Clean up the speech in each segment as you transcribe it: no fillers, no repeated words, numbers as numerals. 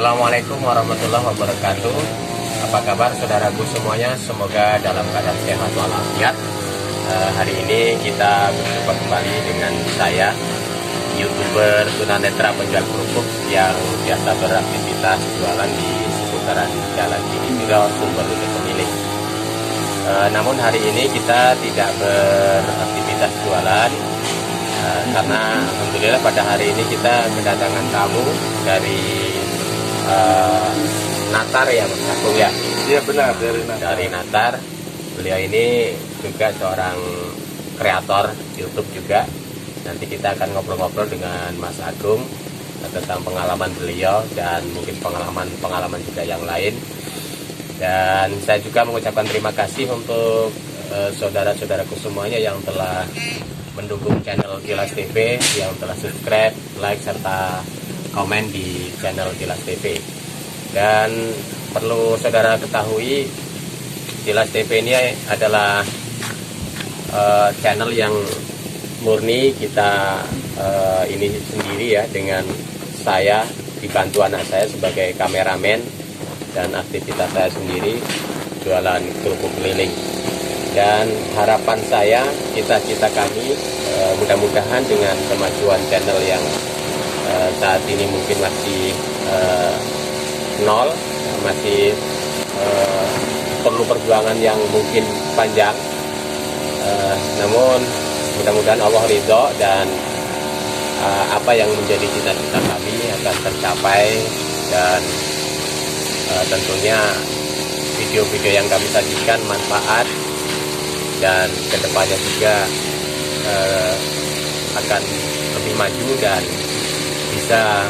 Assalamualaikum warahmatullahi wabarakatuh. Apa kabar saudaraku semuanya? Semoga dalam keadaan sehat walafiat. Hari ini kita berjumpa kembali dengan saya, YouTuber tunanetra penjual kerupuk yang biasa beraktivitas jualan di seputaran Jalan Cinibiro, Sumber Hidup Pemilik. Namun hari ini kita tidak beraktivitas jualan karena alhamdulillah pada hari ini kita kedatangan tamu dari Natar ya Mas Agung ya? Iya benar, dari Natar. Dari Natar. Beliau ini juga seorang kreator YouTube juga. Nanti kita akan ngobrol-ngobrol dengan Mas Agung tentang pengalaman beliau dan mungkin pengalaman juga yang lain. Dan saya juga mengucapkan terima kasih untuk saudara-saudaraku semuanya yang telah mendukung channel Kilas TV, yang telah subscribe, like, serta komen di channel Kilas TV. Dan perlu saudara ketahui, Kilas TV ini adalah channel yang murni kita ini sendiri ya, dengan saya dibantu anak saya sebagai kameramen dan aktivitas saya sendiri jualan kerupuk keliling. Dan harapan saya, cita-cita kami mudah-mudahan dengan kemajuan channel yang saat ini mungkin masih nol, masih perlu perjuangan yang mungkin panjang, namun mudah-mudahan Allah ridho dan apa yang menjadi cita-cita kami akan tercapai. Dan tentunya video-video yang kami sajikan manfaat, dan kedepannya juga akan lebih maju dan bisa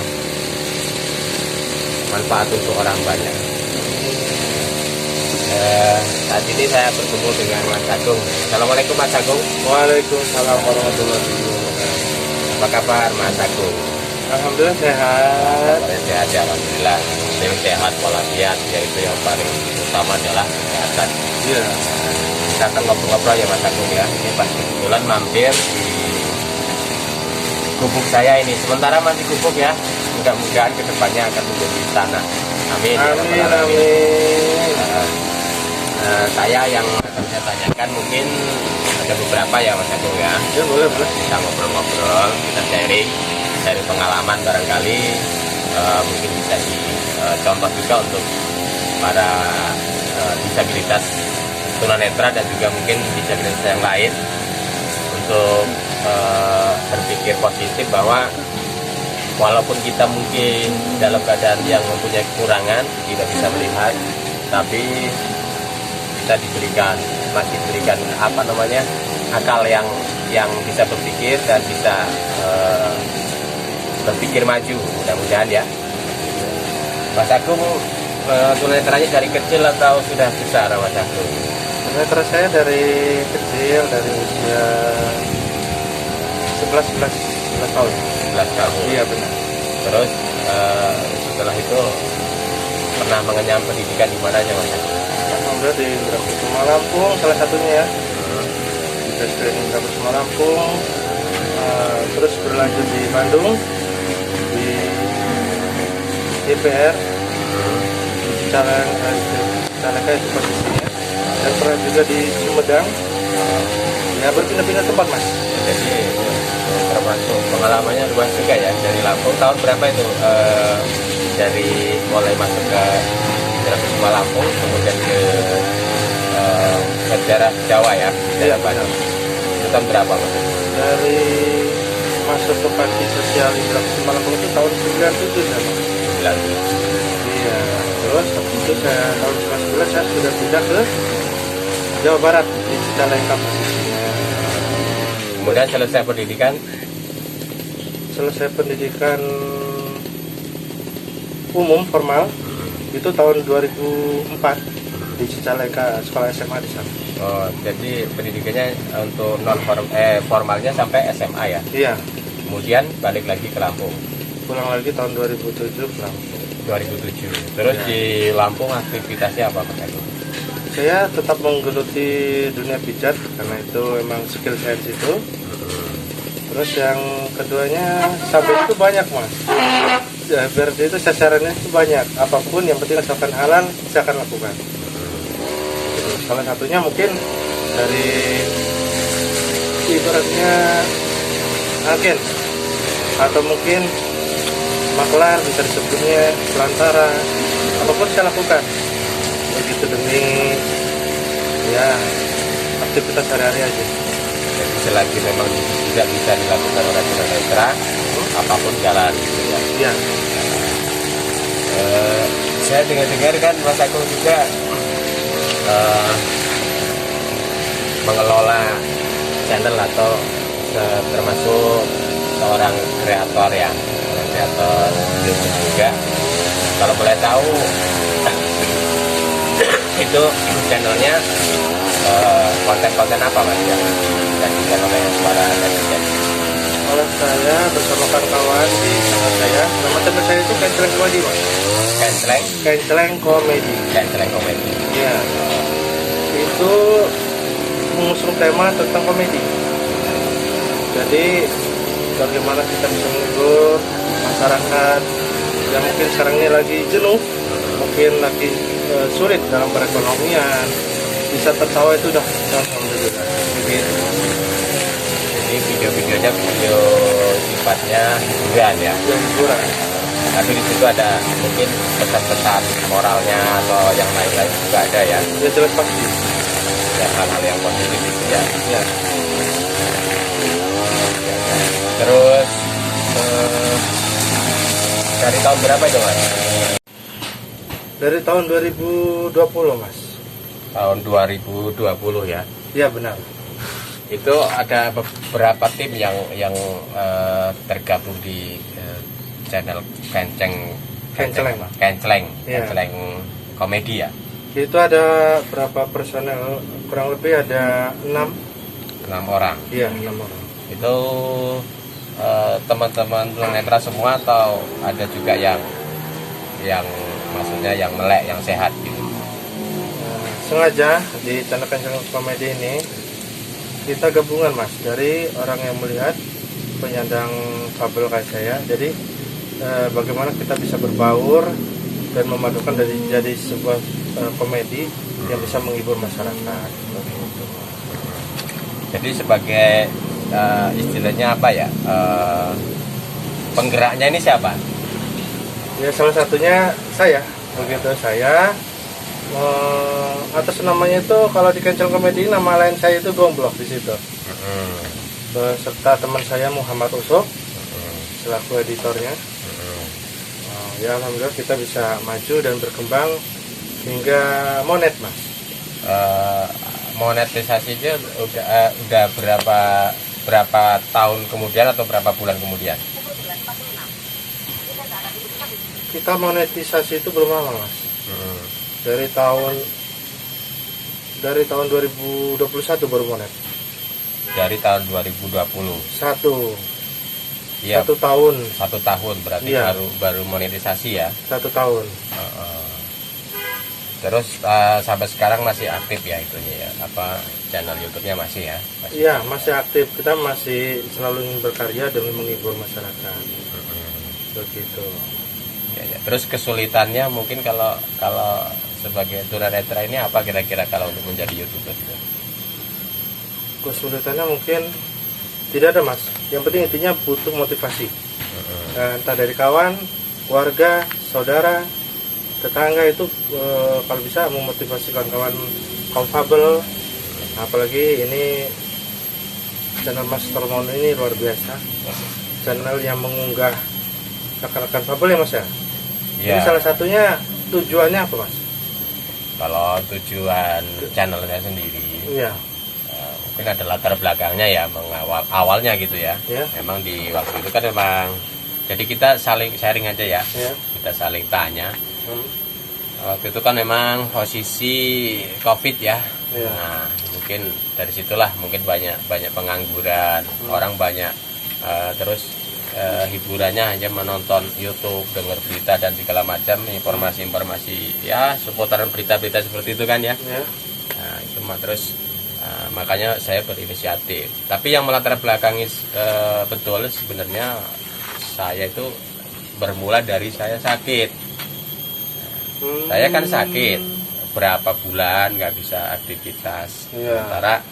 manfaat untuk orang banyak. Saat ini saya bertemu dengan Mas Agung. Assalamualaikum Mas Agung. Waalaikumsalam warahmatullahi wabarakatuh. Apa kabar Mas Agung? Alhamdulillah sehat. Sehat ya, alhamdulillah. Sehat walafiat, yaitu yang paling utama adalah kesehatan. Iya. Kita akan ngobrol-ngobrol ya Mas Agung ya. Ini pas kebetulan mampir di gubuk saya ini. Sementara masih gubuk ya. Mudah-mudahan kedepannya akan menjadi istana. Amin. Amin, Ya, amin. Saya yang akan saya tanyakan mungkin ada beberapa ya Mas Agung ya. Ya boleh. Kita ngobrol-ngobrol, kita sharing dari pengalaman barangkali mungkin bisa dicontoh juga untuk para disabilitas tunanetra dan juga mungkin disabilitas yang lain untuk berpikir positif bahwa walaupun kita mungkin dalam keadaan yang mempunyai kekurangan, tidak bisa melihat, tapi kita masih diberikan akal yang bisa berpikir dan bisa berpikir maju, mudah-mudahan ya. Mas Agung tunanetranya dari kecil atau sudah besar Mas Agung? Tunanetra saya dari kecil, dari usia 11 tahun. 11 tahun. Iya benar. Terus setelah itu pernah mengenyam pendidikan di mana aja Mas Agung? Alhamdulillah di Indra Kusuma Lampung salah satunya ya. Di PSDN Indra Kusuma Lampung. Terus berlanjut di Bandung, di DPR, di Cicalengka itu posisinya. Dan pernah juga di Sumedang. Ya berpindah-pindah tempat Mas. Jadi termasuk pengalamannya luas juga ya. Dari Lampung tahun berapa itu dari mulai masuk ke Kusuma Lampung kemudian ke daerah Jawa ya, daerah Bandung. Itu tahun berapa Mas? Dari masuk ke panti sosial Indra Kusuma Lampung itu tahun 97 ya Mas. 97. Iya. Terus habis itu saya tahun 19 saya sudah pindah ke Jawa Barat di Cicalengka posisinya. Kemudian selesai pendidikan umum formal itu tahun 2004 di Cicalengka, sekolah SMA di sana. Oh, jadi pendidikannya untuk formalnya sampai SMA ya? Iya. Kemudian balik lagi ke Lampung. Pulang lagi tahun 2007 ke Lampung. 2007. Terus Ya. di Lampung aktivitasnya apa Mas Agung? Saya tetap menggeluti dunia pijat karena itu memang skill saya di situ. Terus yang keduanya sampai itu banyak Mas. ya, biar dia itu sasarannya itu banyak, apapun yang penting asalkan halal saya akan lakukan. Salah satunya mungkin dari ibaratnya agen atau mungkin maklar, bisa disebutnya pelantara, apapun saya lakukan begitu demi ya aktivitas sehari-hari aja. Jadi selagi memang tidak bisa dilakukan oleh tunanetra, apapun jalan gitu ya. Iya. Saya dengar kan Mas Agung juga mengelola channel atau termasuk seorang kreator ya, seorang kreator YouTube juga. Kalau boleh tahu itu channelnya konten-konten apa Mas yang disajikan oleh Suara Netizen? Kalau saya bersama kawan-kawan di channel saya, nama channel saya itu Kenceleng Komedi, Mas. Kenceleng Komedi. Kenceleng Komedi. Iya. Itu mengusung tema tentang komedi. Jadi bagaimana kita bisa menghibur masyarakat yang mungkin sekarang ini lagi jenuh, mungkin lagi sulit dalam perekonomian, bisa tertawa itu udah alhamdulillah. Begitu. Jadi video-videonya video sifatnya hiburan ya. Hiburan. Tapi di situ ada mungkin pesan-pesan moralnya atau yang lain-lain juga ada ya. Ya jelas pasti. Ya hal-hal yang positif itu ya. Ya. Terus dari tahun berapa itu Mas? Dari tahun 2020 Mas. Tahun 2020 ya. Iya benar. Itu ada beberapa tim yang tergabung di channel Kenceleng Komedi ya. Itu ada berapa personel? Kurang lebih ada 6 orang. Iya, 6 orang. Itu teman-teman tunanetra semua atau ada juga yang maksudnya yang melek, yang sehat gitu? Sengaja di channel Kenceleng Komedi ini kita gabungan Mas, dari orang yang melihat, penyandang kabel kayak saya. Jadi bagaimana kita bisa berbaur dan memadukan dari jadi sebuah komedi yang bisa menghibur masyarakat. Jadi sebagai istilahnya apa ya, penggeraknya ini siapa? Ya salah satunya saya. Begitu saya atas namanya itu kalau di Kenceleng Komedi nama lain saya itu Gomblok di situ. Beserta teman saya Muhammad Usop selaku editornya. Ya alhamdulillah kita bisa maju dan berkembang hingga monet Mas. Monetisasinya udah berapa tahun kemudian atau berapa bulan kemudian? Kita monetisasi itu belum lama Mas. Dari tahun 2021 baru monet. Dari tahun 2020. Iya, 1 tahun. 1 tahun berarti Iya. baru monetisasi ya. 1 tahun. Terus sampai sekarang masih aktif ya itunya ya, apa channel YouTube-nya masih ya? Iya masih aktif. Kita masih selalu ingin berkarya demi menghibur masyarakat. Begitu. Ya. Terus kesulitannya mungkin kalau sebagai tunanetra ini apa kira-kira kalau untuk menjadi YouTuber gitu? Kesulitannya mungkin tidak ada Mas. Yang penting intinya butuh motivasi. Entah dari kawan, keluarga, saudara, tetangga itu kalau bisa memotivasi kawan-kawan kaum fabel. Apalagi ini channel Mas Tormon ini luar biasa. Channel yang mengunggah rekan-rekan fabel ya Mas ya. Jadi salah satunya tujuannya apa Mas? Kalau tujuan channelnya sendiri, Iya. Mungkin ada latar belakangnya ya, awalnya gitu ya. Memang di waktu itu kan memang, jadi kita saling sharing aja ya. Kita saling tanya. Waktu itu kan memang posisi COVID ya. Nah mungkin dari situlah mungkin banyak pengangguran, orang banyak terus hiburannya hanya menonton YouTube, dengar berita dan segala macam informasi ya seputaran berita-berita seperti itu kan ya. Nah itu terus makanya saya berinisiatif. Tapi yang melatar belakangi betul sebenarnya saya itu bermula dari saya sakit. Saya kan sakit berapa bulan nggak bisa aktivitas. Sementara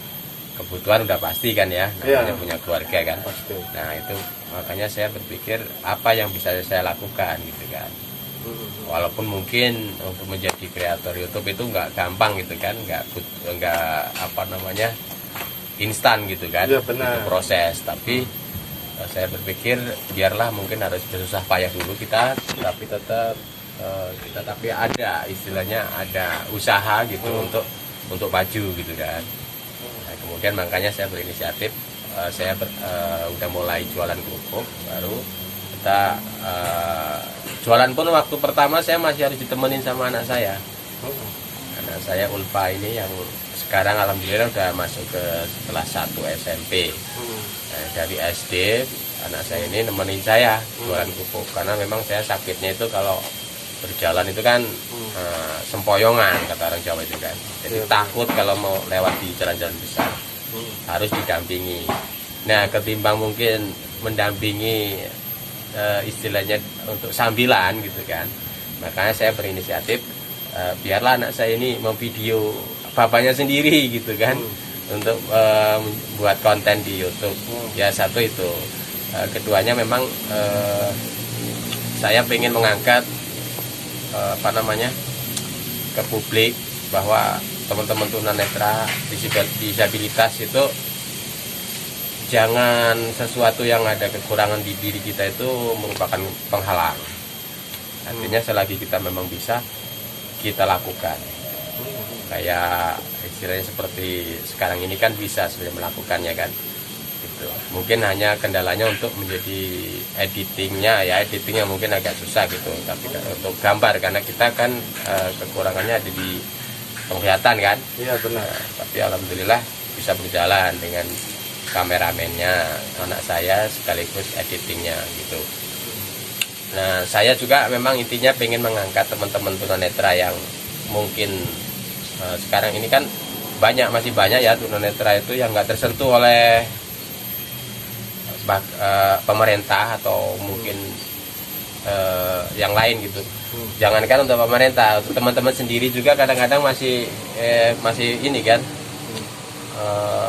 kebutuhan udah pasti kan ya, namanya punya keluarga kan. Pasti. Nah itu makanya saya berpikir apa yang bisa saya lakukan gitu kan. Walaupun mungkin untuk menjadi kreator YouTube itu nggak gampang gitu kan, nggak apa namanya instan gitu kan, Ya, benar. itu proses. Tapi saya berpikir biarlah mungkin harus bersusah payah dulu kita, tapi tetap kita tapi ada istilahnya ada usaha gitu untuk maju gitu kan. Nah, kemudian makanya saya berinisiatif, saya udah mulai jualan kerupuk, baru kita jualan pun waktu pertama saya masih harus ditemenin sama anak saya. Anak saya Ulfa ini yang sekarang alhamdulillah udah masuk ke kelas 1 SMP. Nah, dari SD anak saya ini nemenin saya jualan kerupuk karena memang saya sakitnya itu kalau berjalan itu kan sempoyongan kata orang Jawa itu kan. Jadi takut kalau mau lewat di jalan-jalan besar. Harus didampingi. Nah, ketimbang mungkin mendampingi istilahnya untuk sambilan gitu kan. Makanya saya berinisiatif biarlah anak saya ini memvideo bapaknya sendiri gitu kan. Untuk buat konten di YouTube. Ya satu itu. Keduanya memang saya pengen mengangkat apa namanya ke publik bahwa teman-teman tunanetra disabilitas itu jangan sesuatu yang ada kekurangan di diri kita itu merupakan penghalang. Artinya selagi kita memang bisa, kita lakukan. Kayak istilahnya seperti sekarang ini kan bisa sebenarnya melakukannya kan. Gitu. Mungkin hanya kendalanya untuk menjadi editingnya mungkin agak susah gitu. Tapi untuk gambar karena kita kan kekurangannya ada di penglihatan kan. Iya benar. Tapi alhamdulillah bisa berjalan dengan kameramennya anak saya sekaligus editingnya gitu. Nah saya juga memang intinya pengen mengangkat teman-teman tunanetra yang mungkin sekarang ini kan masih banyak ya tunanetra itu yang nggak tersentuh oleh pemerintah atau mungkin yang lain gitu. Jangankan untuk pemerintah, untuk teman-teman sendiri juga kadang-kadang masih ini kan.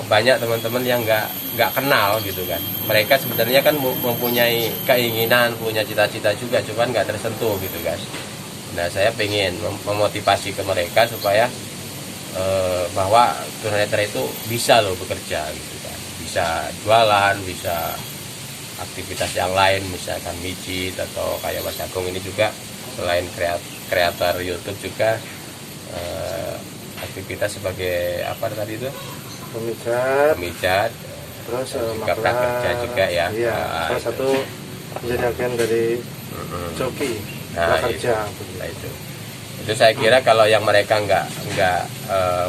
Banyak teman-teman yang nggak kenal gitu kan. Mereka sebenarnya kan mempunyai keinginan, punya cita-cita juga, cuman nggak tersentuh gitu kan. Nah saya pengen memotivasi ke mereka supaya bahwa tunanetra itu bisa loh bekerja gitu kan, bisa jualan, bisa aktivitas yang lain, misalkan mijit atau kayak Mas Agung ini juga selain kreator YouTube juga aktivitas sebagai apa tadi itu? Pemijat, terus juga prakerja juga ya. Iya, salah satu menjadi agen dari joki prakerja. Nah, itu saya kira kalau yang mereka nggak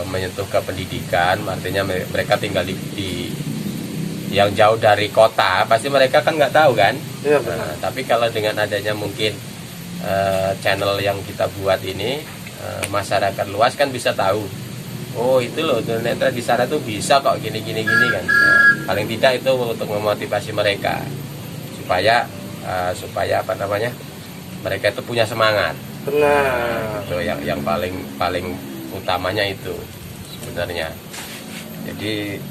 menyentuh ke pendidikan, artinya mereka tinggal di yang jauh dari kota, pasti mereka kan nggak tahu kan. Iya, benar. Tapi kalau dengan adanya mungkin channel yang kita buat ini, masyarakat luas kan bisa tahu. Oh itu loh tunanetra di sana tuh bisa kok gini kan. Nah, paling tidak itu untuk memotivasi mereka supaya apa namanya mereka itu punya semangat. Benar. Itu yang paling utamanya itu sebenarnya. Jadi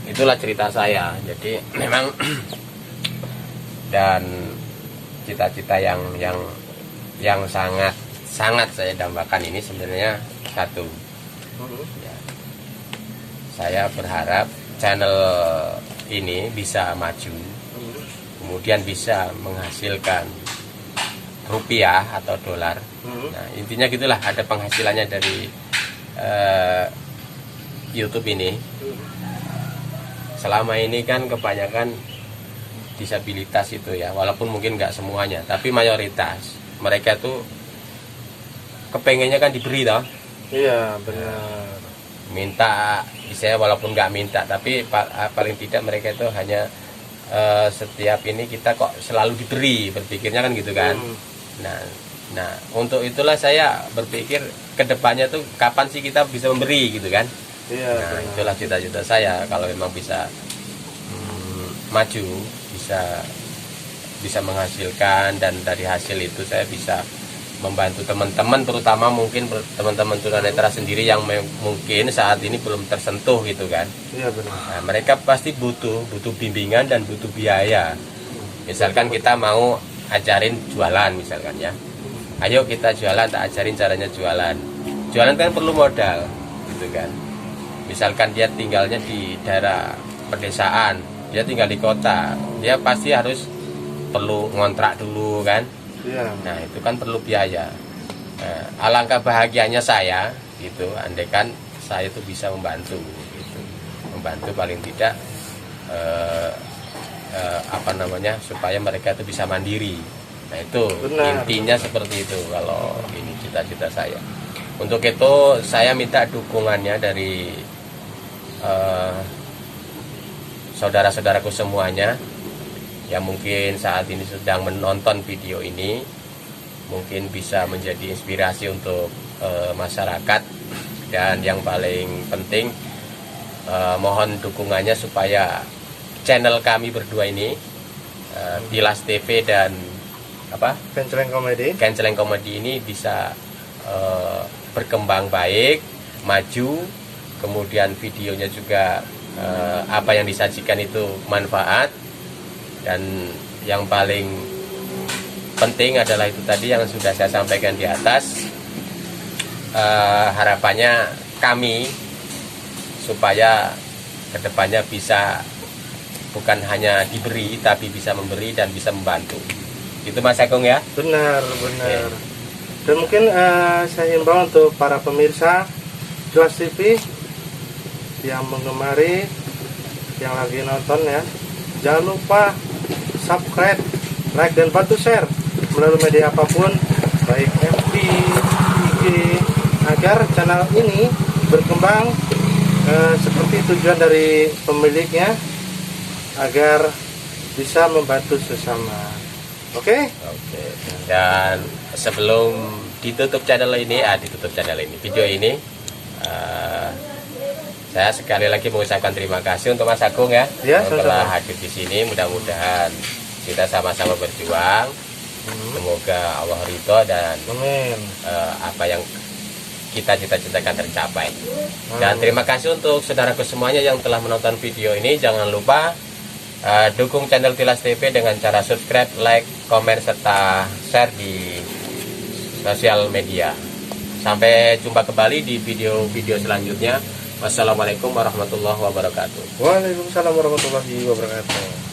itulah cerita saya. Jadi memang dan cita-cita yang sangat saya dambakan ini sebenarnya satu. Ya. Saya berharap channel ini bisa maju, kemudian bisa menghasilkan rupiah atau dolar. Nah, intinya gitulah, ada penghasilannya dari YouTube ini. Selama ini kan kebanyakan disabilitas itu ya, walaupun mungkin nggak semuanya, tapi mayoritas mereka tuh kepengennya kan diberi toh. Iya benar. Minta, saya walaupun nggak minta, tapi paling tidak mereka itu hanya setiap ini kita kok selalu diberi, berpikirnya kan gitu kan. Nah untuk itulah saya berpikir kedepannya tuh kapan sih kita bisa memberi gitu kan. Iya. Nah benar. Itulah cita-cita saya kalau memang bisa maju, bisa bisa menghasilkan, dan dari hasil itu saya bisa membantu teman-teman, terutama mungkin teman-teman tunanetra sendiri yang mungkin saat ini belum tersentuh gitu kan. Iya benar. Nah, mereka pasti butuh bimbingan dan butuh biaya. Misalkan kita mau ajarin jualan misalkan ya, ayo kita jualan, tak ajarin caranya jualan. Jualan kan perlu modal gitu kan. Misalkan dia tinggalnya di daerah pedesaan, dia tinggal di kota, dia pasti harus perlu ngontrak dulu kan. Iya. Nah itu kan perlu biaya. Nah, alangkah bahagianya saya gitu, andaikan saya itu bisa membantu gitu. Membantu paling tidak supaya mereka itu bisa mandiri. Nah itu Benar. intinya seperti itu kalau ini cita-cita saya. Untuk itu saya minta dukungannya dari saudara-saudaraku semuanya yang mungkin saat ini sedang menonton video ini, mungkin bisa menjadi inspirasi untuk masyarakat. Dan yang paling penting, mohon dukungannya supaya channel kami berdua ini, Tilas TV dan Kenceleng Komedi ini bisa berkembang baik, maju, kemudian videonya juga apa yang disajikan itu manfaat, dan yang paling penting adalah itu tadi yang sudah saya sampaikan di atas. Harapannya kami supaya kedepannya bisa bukan hanya diberi tapi bisa memberi dan bisa membantu. Itu Mas Agung ya. Benar. Dan mungkin saya himbau untuk para pemirsa Tilas TV yang menggemari, yang lagi nonton ya, jangan lupa subscribe, like, dan bantu share melalui media apapun, baik FB, IG, agar channel ini berkembang seperti tujuan dari pemiliknya, agar bisa membantu sesama. Oke? Dan sebelum ditutup channel ini, video ini, saya sekali lagi mengucapkan terima kasih untuk Mas Agung ya, Ya, telah sama-sama. hadir di sini. Mudah-mudahan kita sama-sama berjuang. Semoga Allah ridho dan Amin. apa yang kita cita-citakan tercapai. Dan terima kasih untuk saudaraku semuanya yang telah menonton video ini. Jangan lupa dukung channel Tilas TV dengan cara subscribe, like, komen, serta share di sosial media. Sampai jumpa kembali di video-video selanjutnya. Wassalamualaikum warahmatullahi wabarakatuh. Waalaikumsalam warahmatullahi wabarakatuh.